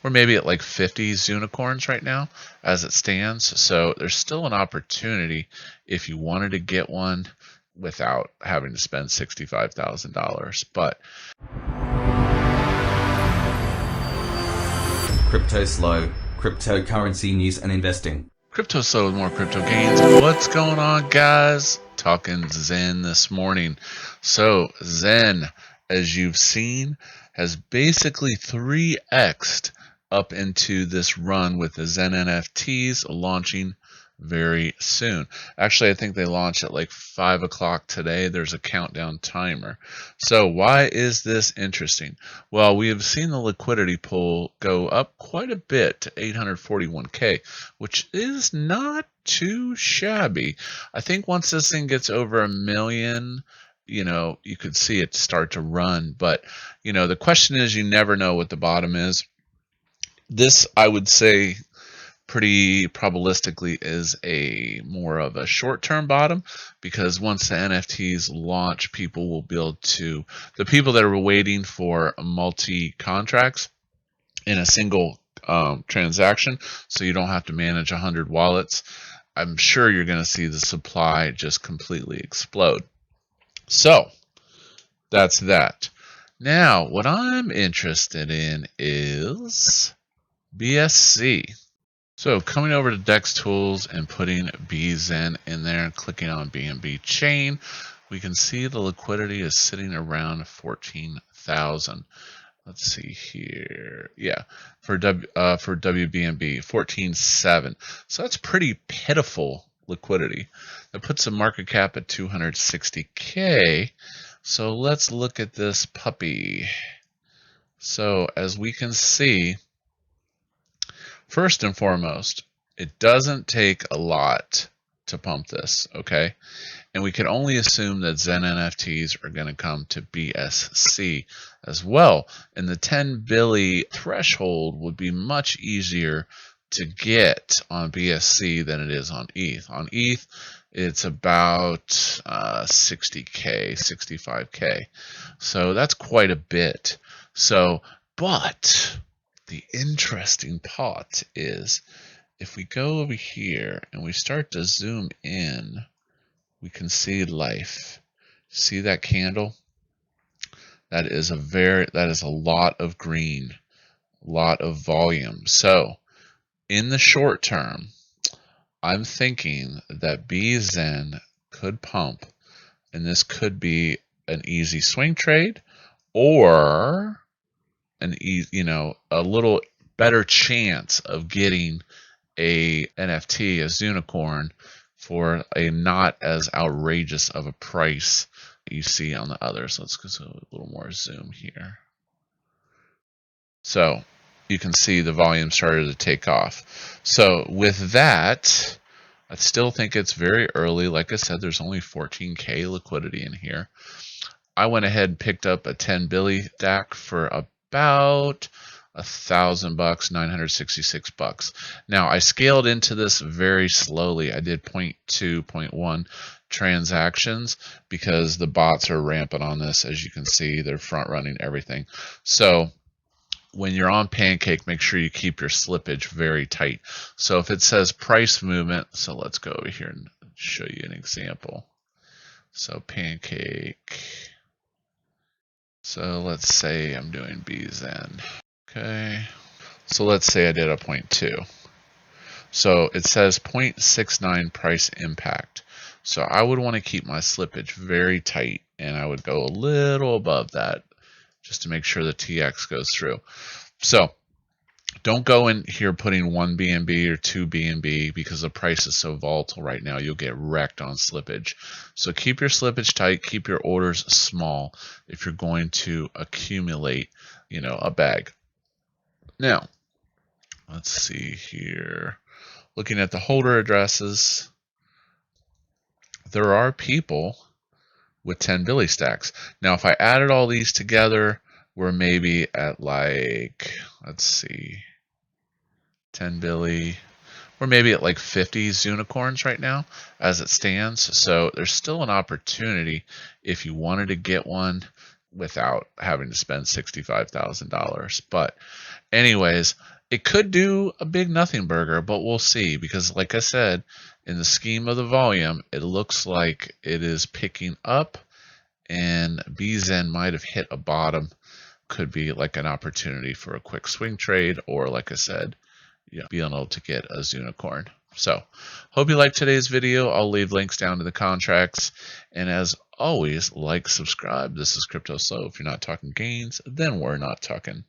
We're maybe at like 50 unicorns right now as it stands. So there's still an opportunity if you wanted to get one without having to spend $65,000. But Cryptoslo, cryptocurrency news and investing. Cryptoslo with more crypto gains. What's going on, guys? Talking Zen this morning. So Zen, as you've seen, has basically 3x'd up into this run with the Zen NFTs launching very soon. Actually, I think they launch at like 5 o'clock today. There's a countdown timer. So why is this interesting? Well, we have seen the liquidity pool go up quite a bit to 841K, which is not too shabby. I think once this thing gets over 1 million, you could see it start to run. But, the question is, you never know what the bottom is. This, I would say, pretty probabilistically is a more of a short-term bottom, because once the NFTs launch, people will be able to, the people that are waiting for multi-contracts in a single transaction, so you don't have to manage 100 wallets, I'm sure you're going to see the supply just completely explode. So that's that. Now, what I'm interested in is BSC. So coming over to DEX Tools and putting bXEN in there and clicking on BNB chain, we can see the liquidity is sitting around 14,000. Let's see here. Yeah, for WBNB, 14.7. So that's pretty pitiful liquidity. That puts the market cap at 260K. So let's look at this puppy. So as we can see, first and foremost, it doesn't take a lot to pump this, okay? And we can only assume that Zen NFTs are going to come to BSC as well. And the 10 billion threshold would be much easier to get on BSC than it is on ETH. On ETH, it's about 60K, 65K. So that's quite a bit. So, but the interesting part is if we go over here and we start to zoom in, we can see life. See that candle? That is a lot of green, a lot of volume. So in the short term, I'm thinking that bXEN could pump, and this could be an easy swing trade, or a little better chance of getting a NFT, a unicorn, for a not as outrageous of a price you see on the others. Let's go a little more zoom here. So you can see the volume started to take off. So with that, I still think it's very early. Like I said, there's only 14K liquidity in here. I went ahead and picked up a 10 billion stack for about $1,000, 966 bucks. Now I scaled into this very slowly. I did 0.2, 0.1 transactions because the bots are rampant on this. As you can see, they're front running everything. So when you're on Pancake, make sure you keep your slippage very tight. So if it says price movement, so let's go over here and show you an example. So Pancake. So let's say I'm doing bXEN. Okay. So let's say I did a 0.2. So it says 0.69 price impact. So I would want to keep my slippage very tight, and I would go a little above that just to make sure the TX goes through. So don't go in here putting 1 BNB or 2 BNB because the price is so volatile right now. You'll get wrecked on slippage. So keep your slippage tight, keep your orders small if you're going to accumulate, a bag. Now, let's see here. Looking at the holder addresses, there are people with 10 billion stacks. Now, if I added all these together, we're maybe at like, let's see, 10 billion. We're maybe at like 50 unicorns right now as it stands. So there's still an opportunity if you wanted to get one without having to spend $65,000. But anyways, It could do a big nothing burger, but we'll see, because like I said, in the scheme of the volume, it looks like it is picking up, and bXEN might have hit a bottom. Could be like an opportunity for a quick swing trade, or like I said, being able to get a XUNICORN. So, hope you liked today's video. I'll leave links down to the contracts. And as always, like, subscribe. This is Cryptoslo. If you're not talking gains, then we're not talking.